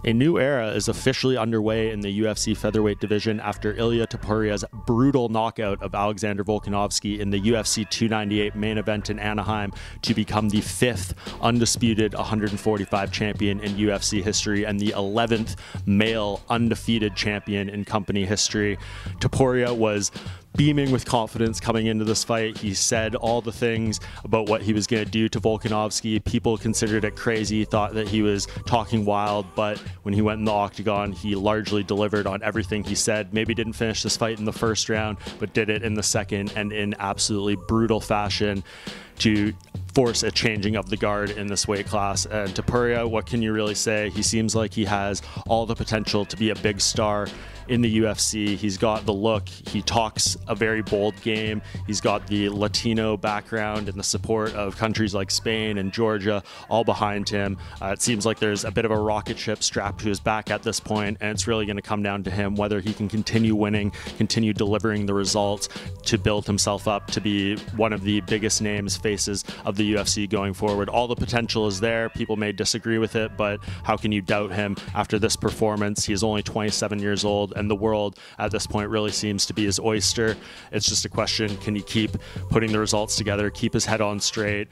A new era is officially underway in the UFC featherweight division after Ilia Topuria's brutal knockout of Alexander Volkanovski in the UFC 298 main event in Anaheim to become the 5th undisputed 145 champion in UFC history and the 11th male undefeated champion in company history. Topuria was beaming with confidence coming into this fight. He said all the things about what he was going to do to Volkanovski. People considered it crazy, thought that he was talking wild, but when he went in the octagon, he largely delivered on everything he said. Maybe didn't finish this fight in the first round, but did it in the second and in absolutely brutal fashion to force a changing of the guard in this weight class. And Topuria, what can you really say? He seems like he has all the potential to be a big star in the UFC. He's got the look. He talks a very bold game. He's got the Latino background and the support of countries like Spain and Georgia all behind him. It seems like there's a bit of a rocket ship strapped to his back at this point, and it's really going to come down to him whether he can continue winning, continue delivering the results to build himself up to be one of the biggest names, faces of the UFC going forward. All the potential is there. People may disagree with it, but how can you doubt him after this performance? He is only 27 years old, and the world at this point really seems to be his oyster. It's just a question, can he keep putting the results together, keep his head on straight,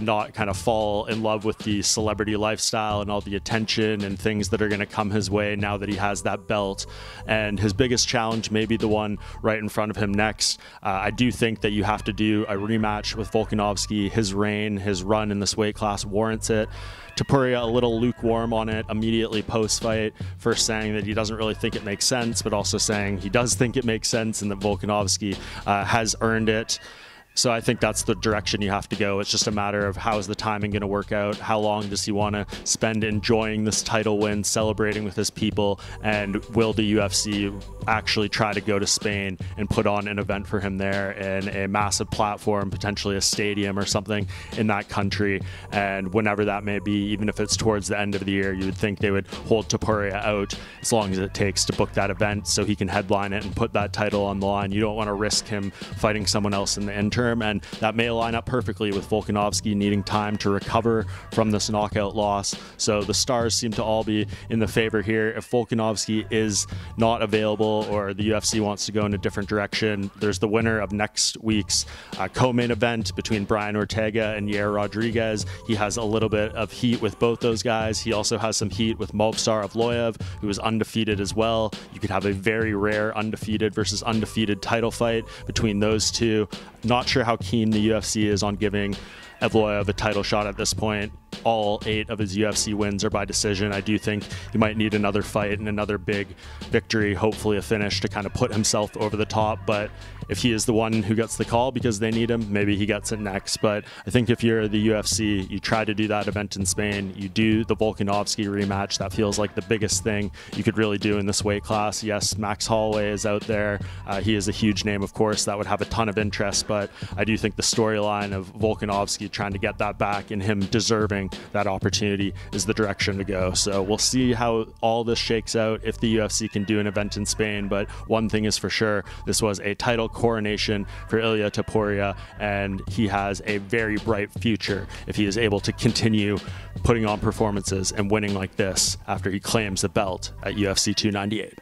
not kind of fall in love with the celebrity lifestyle and all the attention and things that are going to come his way now that he has that belt. And his biggest challenge may be the one right in front of him next. I do think that you have to do a rematch with Volkanovski. His reign, his run in this weight class warrants it. Topuria a little lukewarm on it immediately post-fight, first saying that he doesn't really think it makes sense, but also saying he does think it makes sense and that Volkanovski has earned it. So I think that's the direction you have to go. It's just a matter of how is the timing going to work out? How long does he want to spend enjoying this title win, celebrating with his people? And will the UFC actually try to go to Spain and put on an event for him there in a massive platform, potentially a stadium or something in that country? And whenever that may be, even if it's towards the end of the year, you would think they would hold Topuria out as long as it takes to book that event so he can headline it and put that title on the line. You don't want to risk him fighting someone else in the interim. And that may line up perfectly with Volkanovski needing time to recover from this knockout loss. So the stars seem to all be in the favor here. If Volkanovski is not available or the UFC wants to go in a different direction, there's the winner of next week's co-main event between Brian Ortega and Yair Rodriguez. He has a little bit of heat with both those guys. He also has some heat with Movsar Evloev, who is undefeated as well. You could have a very rare undefeated versus undefeated title fight between those two. Not sure how keen the UFC is on giving Evloev a title shot at this point. All 8 of his UFC wins are by decision. I do think he might need another fight and another big victory, hopefully a finish, to kind of put himself over the top. But if he is the one who gets the call because they need him, maybe he gets it next. But I think if you're the UFC, you try to do that event in Spain, you do the Volkanovski rematch. That feels like the biggest thing you could really do in this weight class. Yes, Max Holloway is out there. He is a huge name, of course. That would have a ton of interest. But I do think the storyline of Volkanovski trying to get that back and him deserving that opportunity is the direction to go. So we'll see how all this shakes out if the UFC can do an event in Spain. But one thing is for sure, this was a title coronation for Ilia Topuria, and he has a very bright future if he is able to continue putting on performances and winning like this after he claims the belt at UFC 298.